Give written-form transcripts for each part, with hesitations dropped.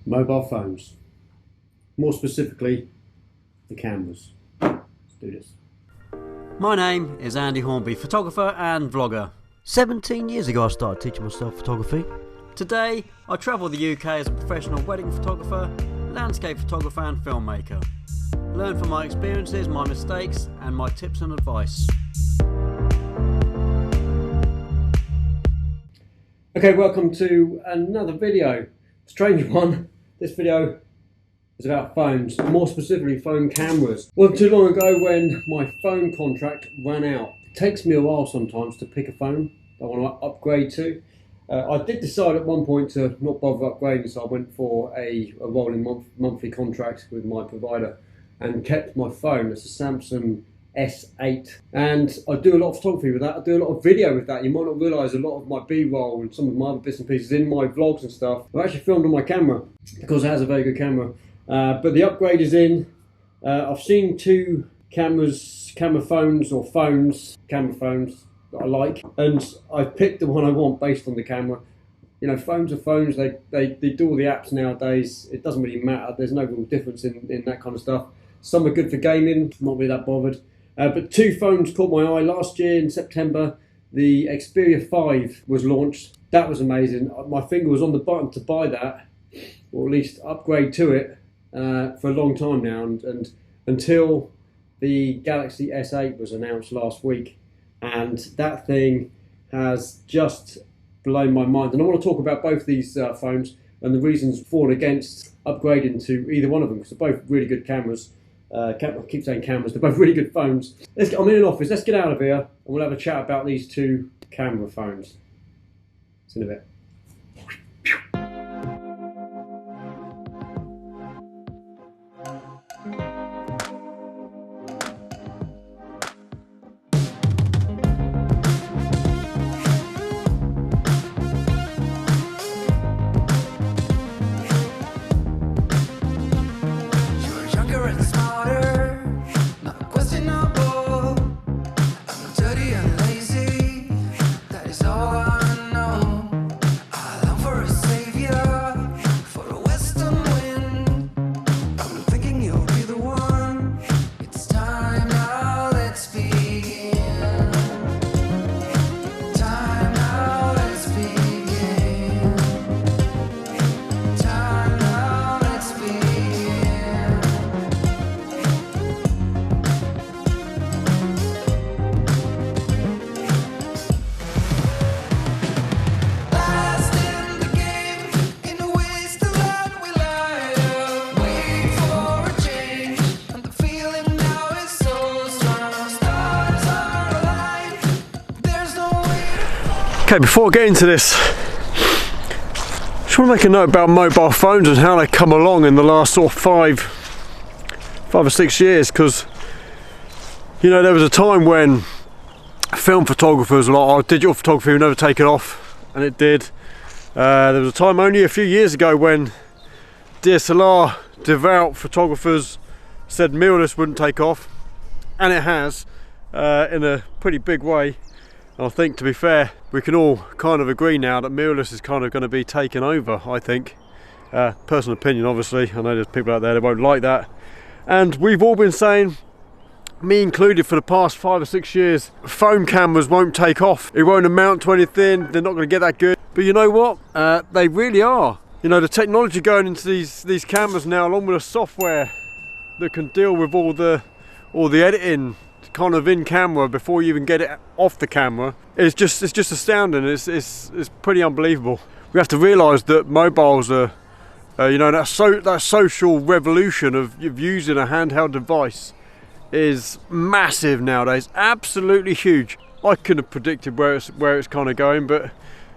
mobile phones, more specifically the cameras. Let's do this. My name is Andy Hornby, photographer and vlogger. 17 years ago I started teaching myself photography. Today I travel the UK as a professional wedding photographer, landscape photographer and filmmaker. Learn from my experiences, my mistakes and my tips and advice. Okay, welcome to another video. Strange one. This video is about phones, more specifically phone cameras. Wasn't too long ago when my phone contract ran out. It takes me a while sometimes to pick a phone I want to upgrade to. I did decide at one point to not bother upgrading, so I went for a rolling monthly contract with my provider and kept my phone. It's a Samsun S8, and I do a lot of photography with that. I do a lot of video with that. You might not realise a lot of my B-roll and some of my other bits and pieces in my vlogs and stuff I've actually filmed on my camera because it has a very good camera. But the upgrade is in. I've seen two camera phones that I like, and I've picked the one I want based on the camera. You know, phones are phones. They do all the apps nowadays. It doesn't really matter. There's no real difference in that kind of stuff. Some are good for gaming, not really that bothered. But two phones caught my eye. Last year in September, the Xperia 5 was launched. That was amazing. My finger was on the button to buy that, or at least upgrade to it, for a long time now, and until the Galaxy S8 was announced last week. And that thing has just blown my mind. And I want to talk about both these phones and the reasons for and against upgrading to either one of them, because they're both really good cameras. I keep saying cameras, they're both really good phones. I'm in an office, let's get out of here and we'll have a chat about these two camera phones. See you in a bit. Okay, before I get into this, I just want to make a note about mobile phones and how they come along in the last sort of five or 6 years, because you know, there was a time when film photographers were like, oh, digital photography will never take it off, and it did. There was a time only a few years ago when DSLR devout photographers said mirrorless wouldn't take off, and it has, in a pretty big way. I think, to be fair, we can all kind of agree now that mirrorless is kind of going to be taken over, I think. Personal opinion, obviously. I know there's people out there that won't like that. And we've all been saying, me included, for the past 5 or 6 years, phone cameras won't take off. It won't amount to anything. They're not going to get that good. But you know what? They really are. You know, the technology going into these cameras now, along with the software that can deal with all the editing kind of in camera before you even get it off the camera, it's just astounding. It's pretty unbelievable. We have to realise that mobiles are, you know, that social revolution of using a handheld device is massive nowadays. Absolutely huge. I couldn't have predicted where it's kind of going, but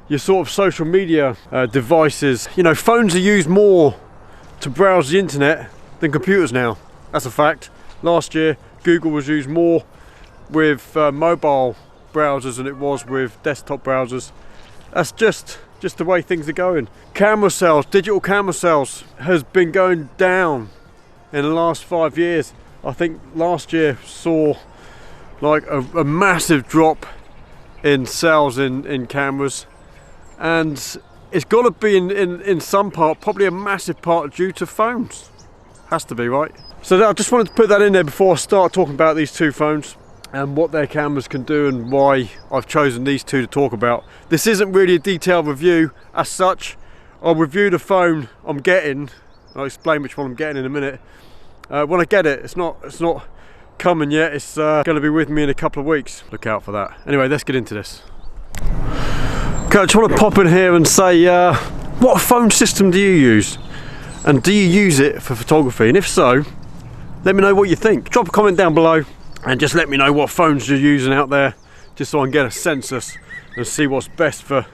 your sort of social media devices, you know, phones are used more to browse the internet than computers now. That's a fact. Last year, Google was used more with mobile browsers than it was with desktop browsers. That's just the way things are going. Camera sales, digital camera sales, has been going down in the last 5 years. I think last year saw like a massive drop in sales in cameras, and it's got to be in some part, probably a massive part due to phones. Has to be, right? So I just wanted to put that in there before I start talking about these two phones and what their cameras can do and why I've chosen these two to talk about. This isn't really a detailed review as such. I'll review the phone I'm getting. I'll explain which one I'm getting in a minute. When I get it, it's not coming yet. It's going to be with me in a couple of weeks. Look out for that. Anyway, let's get into this. Okay, I just want to pop in here and say, what phone system do you use? And do you use it for photography? And if so, let me know what you think. Drop a comment down below and just let me know what phones you're using out there, just so I can get a census and see what's best for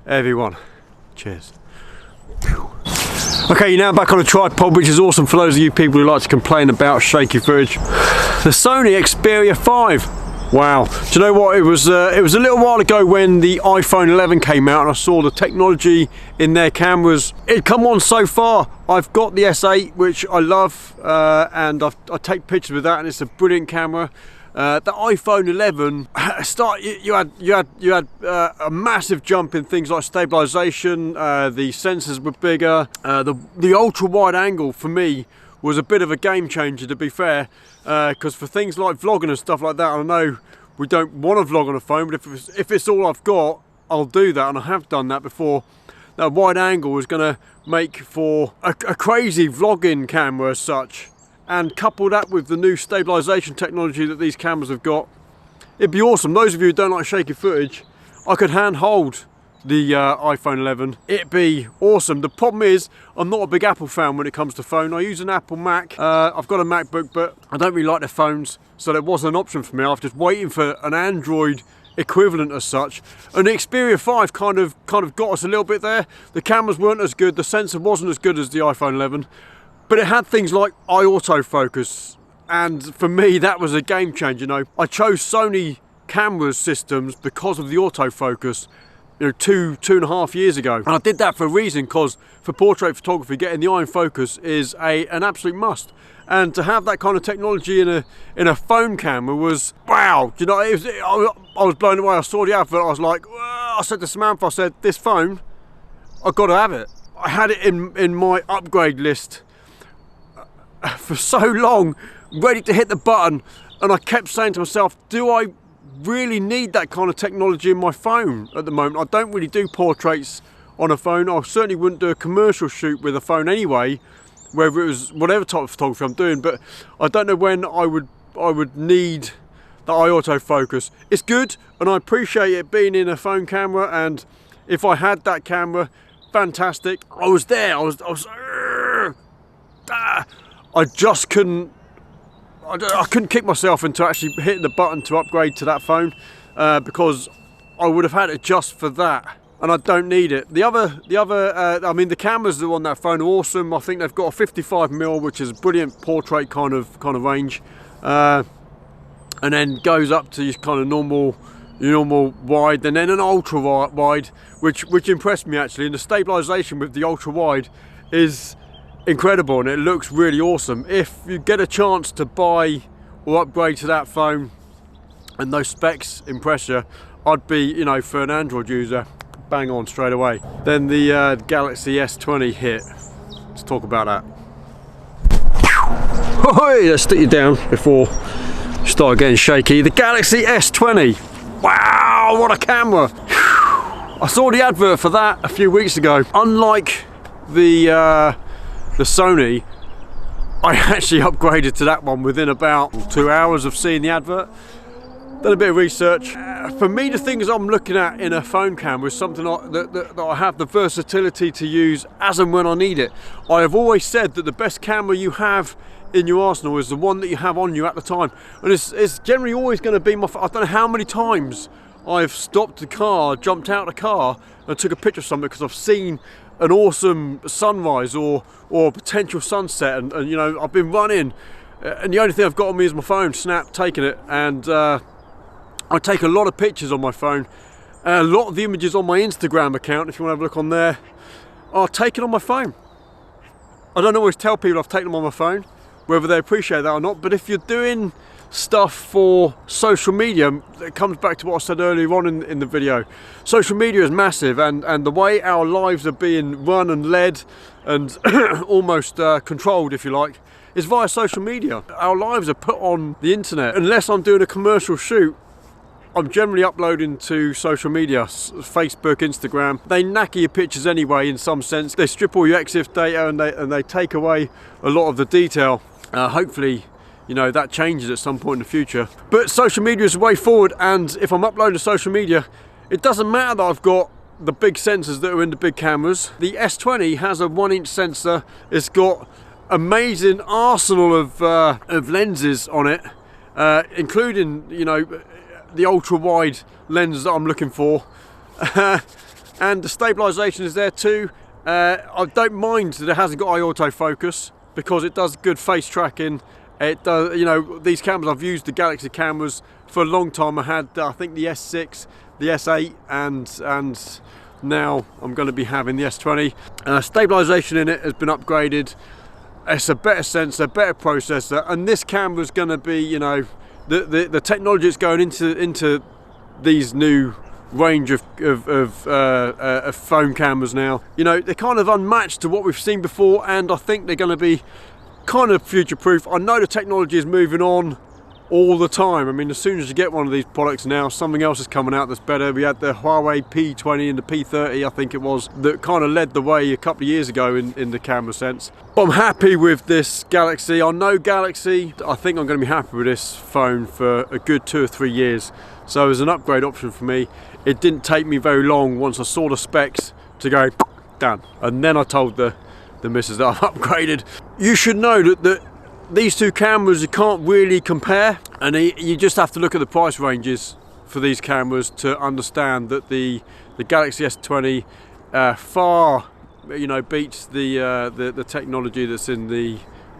everyone. Cheers. Okay, you're now back on a tripod, which is awesome for those of you people who like to complain about shaky footage. The Sony Xperia 5. Wow, do you know what, it was a little while ago when the iPhone 11 came out and I saw the technology in their cameras. It'd come on so far. I've got the S8, which I love, and I take pictures with that, and it's a brilliant camera. The iPhone 11, you had a massive jump in things like stabilization. The sensors were bigger. The ultra wide angle for me was a bit of a game changer, to be fair, because for things like vlogging and stuff like that, I know we don't want to vlog on a phone, but if it's all I've got, I'll do that, and I have done that before. That wide angle is going to make for a crazy vlogging camera as such, and couple that with the new stabilization technology that these cameras have got, it'd be awesome. Those of you who don't like shaky footage, I could hand hold the iPhone 11. It'd be awesome. The problem is, I'm not a big Apple fan when it comes to phone. I use an Apple Mac. I've got a MacBook, but I don't really like their phones, so that wasn't an option for me. I was just waiting for an Android equivalent as such, and the Xperia 5 kind of got us a little bit there. The cameras weren't as good, the sensor wasn't as good as the iPhone 11, but it had things like eye autofocus, and for me that was a game changer. You know, I chose Sony camera systems because of the autofocus, you know, two and a half years ago, and I did that for a reason, because for portrait photography getting the eye in focus is an absolute must, and to have that kind of technology in a phone camera was wow. You know, I was blown away. I saw the advert, I was like, I said to Samantha, I said, this phone, I've got to have it. I had it in my upgrade list for so long, ready to hit the button, and I kept saying to myself, do I really need that kind of technology in my phone at the moment? I don't really do portraits on a phone. I certainly wouldn't do a commercial shoot with a phone anyway, whether it was whatever type of photography I'm doing, but I don't know when I would need the eye autofocus. It's good, and I appreciate it being in a phone camera, and if I had that camera, fantastic. I was there, I just couldn't, I couldn't kick myself into actually hitting the button to upgrade to that phone, because I would have had it just for that, and I don't need it. I mean, the cameras that are on that phone are awesome. I think they've got a 55mm, which is a brilliant portrait kind of range, and then goes up to your kind of normal wide, and then an ultra wide, which impressed me actually. And the stabilization with the ultra wide is incredible, and it looks really awesome. If you get a chance to buy or upgrade to that phone and those specs impress you, I'd be, you know, for an Android user, bang on straight away. Then the Galaxy S20 hit. Let's talk about that. Let's stick you down before you start getting shaky. The Galaxy S20. Wow, what a camera. I saw the advert for that a few weeks ago. Unlike the Sony, I actually upgraded to that one within about 2 hours of seeing the advert. Done a bit of research. For me, the things I'm looking at in a phone camera is something that I have the versatility to use as and when I need it. I have always said that the best camera you have in your arsenal is the one that you have on you at the time, and it's generally always going to be my. I don't know how many times I've stopped the car, jumped out of the car, and took a picture of something because I've seen an awesome sunrise or potential sunset, and you know, I've been running, and the only thing I've got on me is my phone, snap, taking it, and I take a lot of pictures on my phone. A lot of the images on my Instagram account, if you want to have a look on there, are taken on my phone. I don't always tell people I've taken them on my phone, whether they appreciate that or not, but if you're doing stuff for social media. It comes back to what I said earlier on in the video. Social media is massive, and the way our lives are being run and led and almost controlled, if you like, is via social media. Our lives are put on the internet. Unless I'm doing a commercial shoot, I'm generally uploading to social media, Facebook, Instagram. They knacker your pictures anyway in some sense. They strip all your EXIF data and they take away a lot of the detail. Hopefully, you know, that changes at some point in the future. But social media is the way forward, and if I'm uploading to social media, it doesn't matter that I've got the big sensors that are in the big cameras. The S20 has a 1-inch sensor. It's got amazing arsenal of lenses on it, including, you know, the ultra wide lens that I'm looking for, and the stabilization is there too. I don't mind that it hasn't got eye autofocus, because it does good face tracking. It does, you know, these cameras, I've used the Galaxy cameras for a long time. I had I think the S6, the S8, and now I'm going to be having the S20. Stabilization in it has been upgraded. It's a better sensor, better processor, and this camera is going to be, you know, the technology that's going into these new range of phone cameras now, you know, they're kind of unmatched to what we've seen before, and I think they're going to be kind of future-proof. I know the technology is moving on all the time. I mean, as soon as you get one of these products now, something else is coming out that's better. We had the Huawei P20 and the P30, I think it was, that kind of led the way a couple of years ago in the camera sense. But I'm happy with this Galaxy. I know Galaxy, I think I'm going to be happy with this phone for a good 2 or 3 years. So as an upgrade option for me, it didn't take me very long once I saw the specs to go, done. And then I told the missus that I've upgraded. You should know that these two cameras, you can't really compare, and you just have to look at the price ranges for these cameras to understand that the Galaxy S20 far, you know, beats the technology that's in the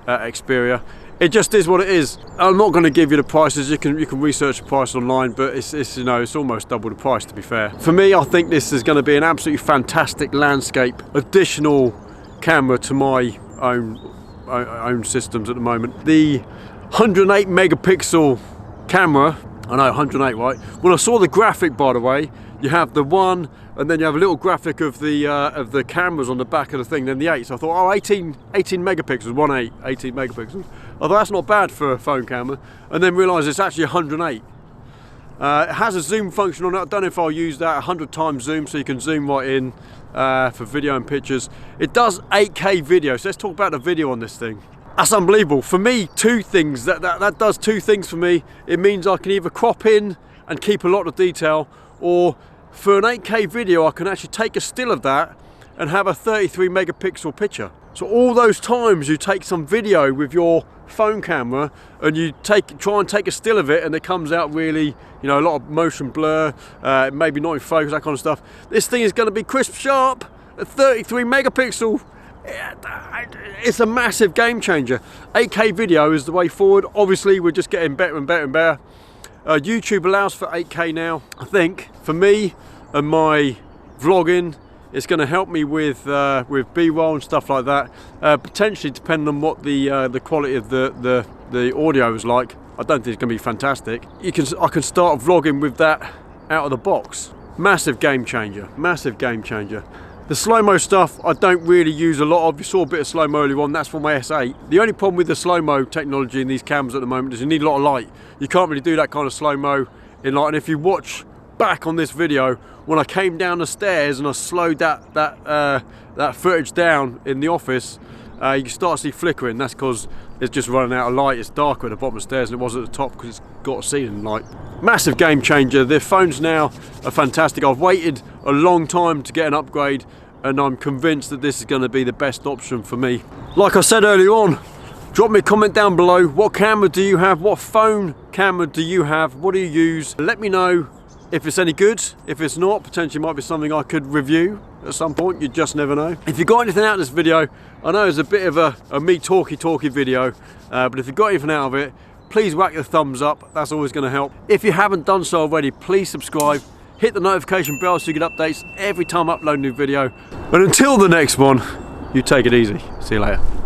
Xperia. It just is what it is. I'm not going to give you the prices. You can research the price online, but it's you know, it's almost double the price, to be fair. For me, I think this is going to be an absolutely fantastic landscape additional camera to my own systems at the moment. The 108 megapixel camera, I know 108, right? When I saw the graphic, by the way, you have the 1, and then you have a little graphic of the cameras on the back of the thing, then the 8. So I thought, oh, 18 megapixels, 18 megapixels. I thought that's not bad for a phone camera, and then realised it's actually 108. It has a zoom function on it. I don't know if I'll use that, 100 times zoom, so you can zoom right in for video and pictures. It does 8K video, so let's talk about the video on this thing. That's unbelievable. For me, two things. That does two things for me. It means I can either crop in and keep a lot of detail, or for an 8K video, I can actually take a still of that and have a 33 megapixel picture. So all those times you take some video with your phone camera and you try and take a still of it, and it comes out really, you know, a lot of motion blur, maybe not in focus, that kind of stuff. This thing is going to be crisp sharp at 33 megapixel. It's a massive game changer. 8K video is the way forward. Obviously, we're just getting better and better and better. YouTube allows for 8K now. I think for me and my vlogging, it's going to help me with B-roll and stuff like that. Potentially, depending on what the quality of the audio is like. I don't think it's going to be fantastic. I can start vlogging with that out of the box. Massive game changer. Massive game changer. The slow-mo stuff I don't really use a lot of. You saw a bit of slow-mo earlier on, that's for my S8. The only problem with the slow-mo technology in these cameras at the moment is you need a lot of light. You can't really do that kind of slow-mo in light. And if you watch back on this video, when I came down the stairs and I slowed that footage down in the office, you can start to see flickering. That's because it's just running out of light. It's darker at the bottom of the stairs than it was at the top because it's got a ceiling light. Massive game changer. The phones now are fantastic. I've waited a long time to get an upgrade, and I'm convinced that this is going to be the best option for me. Like I said earlier on, drop me a comment down below. What camera do you have? What phone camera do you have? What do you use? Let me know if it's any good. If it's not, potentially might be something I could review at some point. You just never know. If you got anything out of this video, I know it's a bit of a me talky video, but if you got anything out of it, please whack the thumbs up. That's always going to help. If you haven't done so already, please subscribe. Hit the notification bell so you get updates every time I upload a new video. And until the next one, you take it easy. See you later.